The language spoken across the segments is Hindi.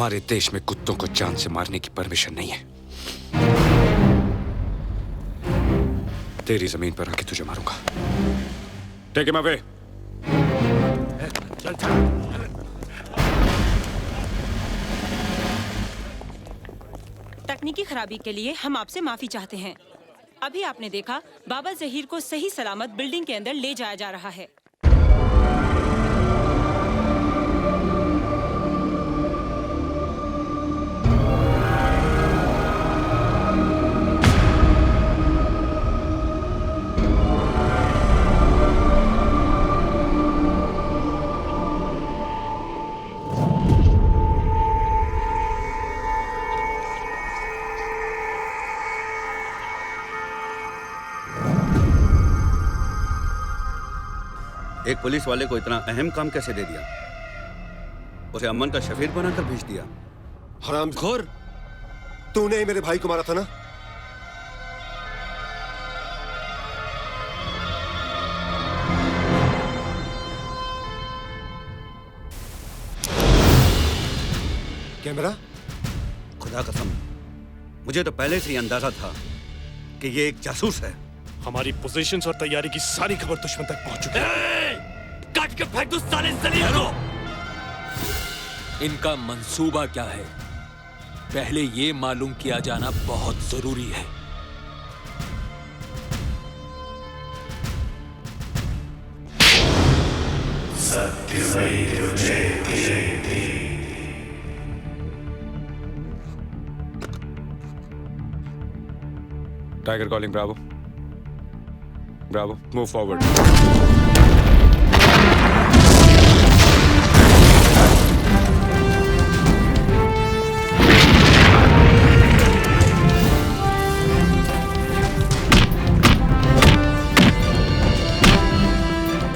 हमारे देश में कुत्तों को जान से मारने की परमिशन नहीं है। तेरी जमीन पर आके तुझे मारूंगा। Take him away. चल चल। तकनीकी खराबी के लिए हम आपसे माफी चाहते हैं। अभी आपने देखा बाबा जहीर को सही सलामत बिल्डिंग के अंदर ले जाया जा रहा है। एक पुलिस वाले को इतना अहम काम कैसे दे दिया? उसे अमन का शफीर बनाकर भेज दिया। हरामखोर, तूने ही मेरे भाई को मारा था ना? कैमरा? खुदा कसम, मुझे तो पहले से ही अंदाजा था कि ये एक जासूस है। हमारी पोजीशंस और तैयारी की सारी खबर दुश्मन तक पहुंच चुकी है। काट के फेंक दो साले जलील को। इनका मंसूबा क्या है, पहले ये मालूम किया जाना बहुत जरूरी है। Tiger calling. Bravo bravo, move forward.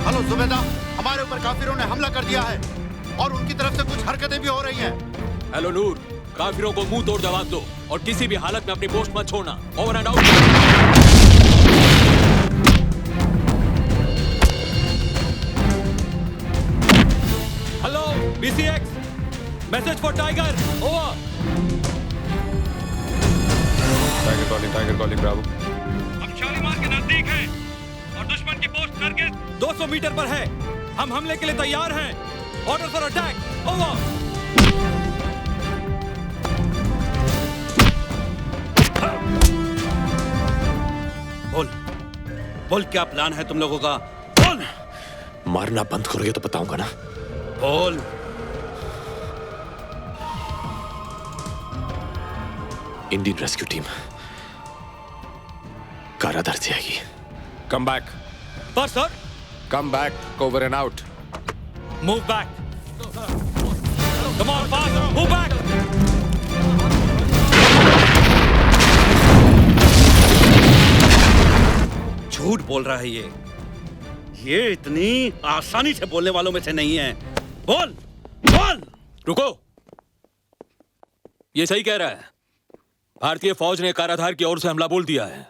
Hello Zubaida, हमारे ऊपर काफिरों ने हमला कर दिया है और उनकी तरफ से कुछ हरकतें भी हो रही हैं। हेलो नूर, काफिरों को मुंह तोड़ जवाब दो और किसी भी हालत में अपनी पोस्ट मत छोड़ना। Over and out. Hello BCX, message for tiger, over. Tiger calling Bravo. हम शालीमार के नजदीक हैं और दुश्मन की पोस्ट टारगेट 200 मीटर पर है। हम हमले के लिए तैयार हैं। Order for attack, over. बोल क्या प्लान है तुम लोगों का? बोल। मारना बंद करोगे तो बताऊंगा ना। बोल। इंडियन रेस्क्यू टीम कारादार से आएगी। Come back. पर sir. Come back, over and out. Move back. Come on fast, move back. झूठ बोल रहा है ये इतनी आसानी से बोलने वालों में से नहीं है। बोल बोल। रुको, ये सही कह रहा है। भारतीय फौज ने काराधार की ओर से हमला बोल दिया है।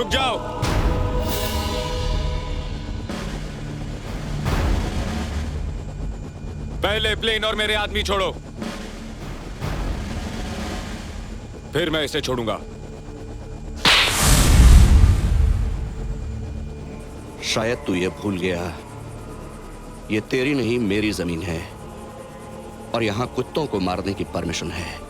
रुक जाओ। पहले प्लेन और मेरे आदमी छोड़ो, फिर मैं इसे छोड़ूंगा। शायद तू ये भूल गया, ये तेरी नहीं मेरी जमीन है और यहां कुत्तों को मारने की परमिशन है।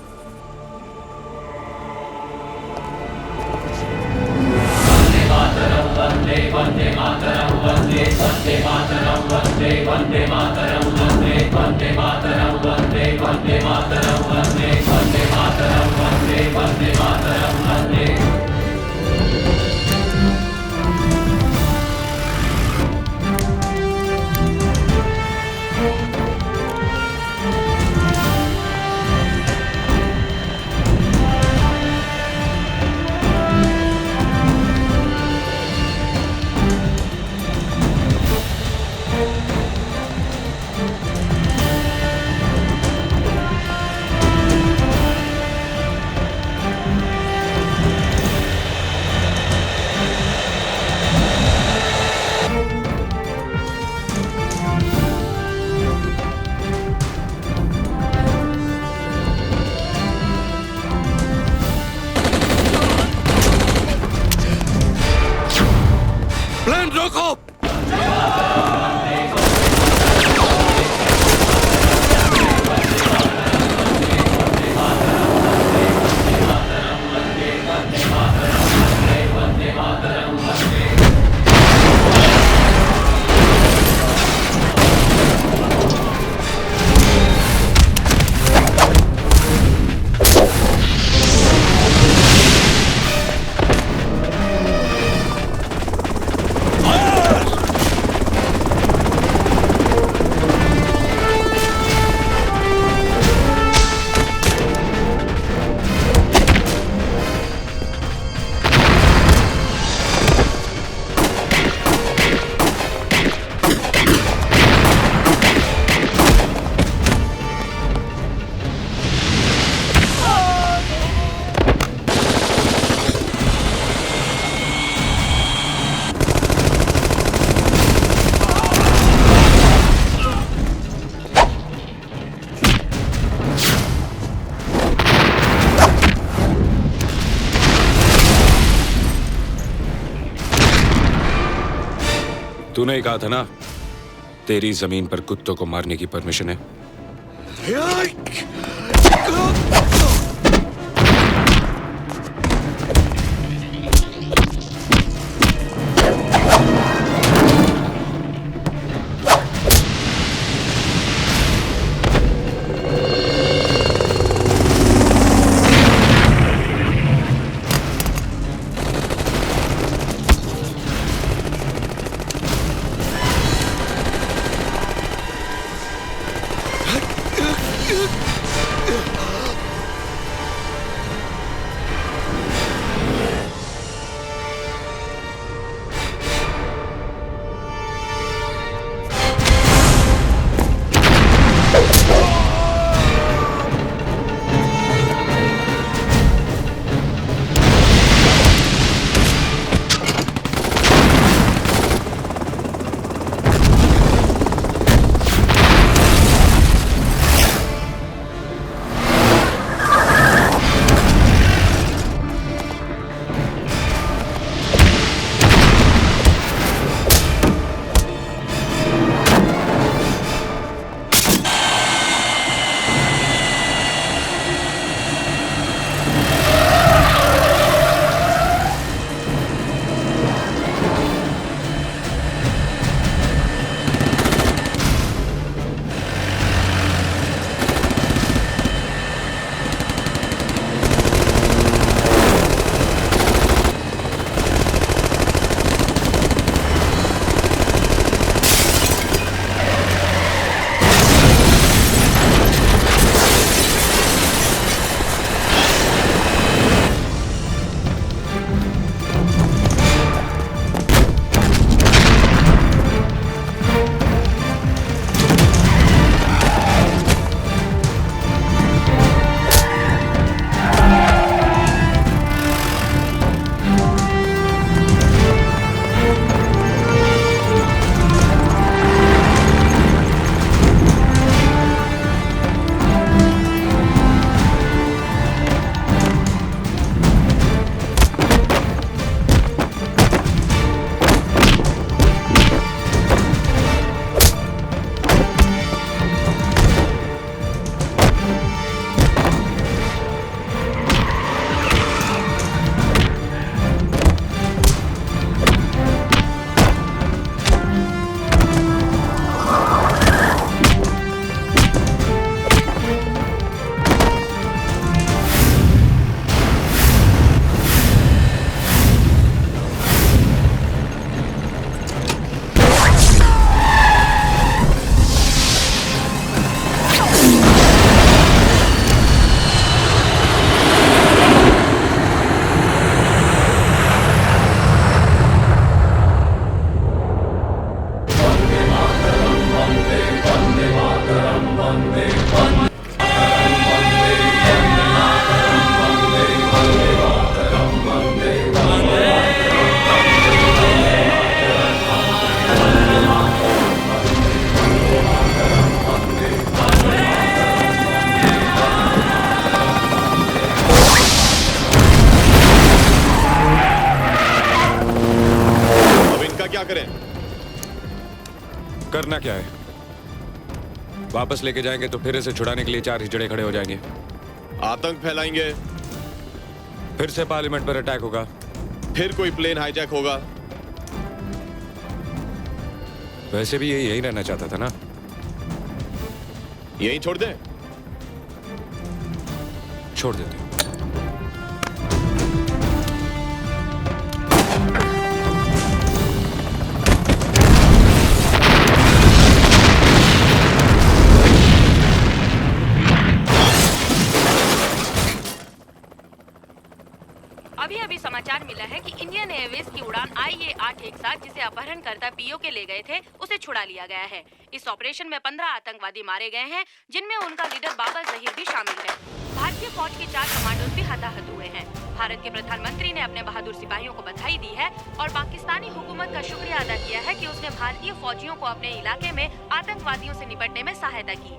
प्लेन रोको। तूने ही कहा था ना, तेरी जमीन पर कुत्तों को मारने की परमिशन है। करना क्या है? वापस लेके जाएंगे तो फिर इसे छुड़ाने के लिए 4 हिजड़े खड़े हो जाएंगे। आतंक फैलाएंगे, फिर से पार्लियामेंट पर अटैक होगा। फिर कोई प्लेन हाईजैक होगा। वैसे भी ये यही रहना चाहता था ना। यहीं छोड़ दें? छोड़ देते। अभी समाचार मिला है कि इंडियन एयरवेज की उड़ान IA-817 जिसे अपहरणकर्ता पीओके ले गए थे उसे छुड़ा लिया गया है। इस ऑपरेशन में 15 आतंकवादी मारे गए हैं, जिनमें उनका लीडर बाबा जहीर भी शामिल है। भारतीय फौज के 4 कमांडोज भी हताहत हुए हैं। भारत के प्रधानमंत्री ने अपने बहादुर सिपाहियों को बधाई दी है और पाकिस्तानी हुकूमत का शुक्रिया अदा किया है कि उसने भारतीय फौजियों को अपने इलाके में आतंकवादियों से निपटने में सहायता की।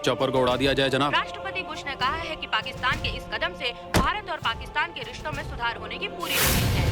चॉपर को उड़ा दिया जाए जनाब। राष्ट्रपति बुश ने कहा है कि पाकिस्तान के इस कदम से भारत और पाकिस्तान के रिश्तों में सुधार होने की पूरी उम्मीद है।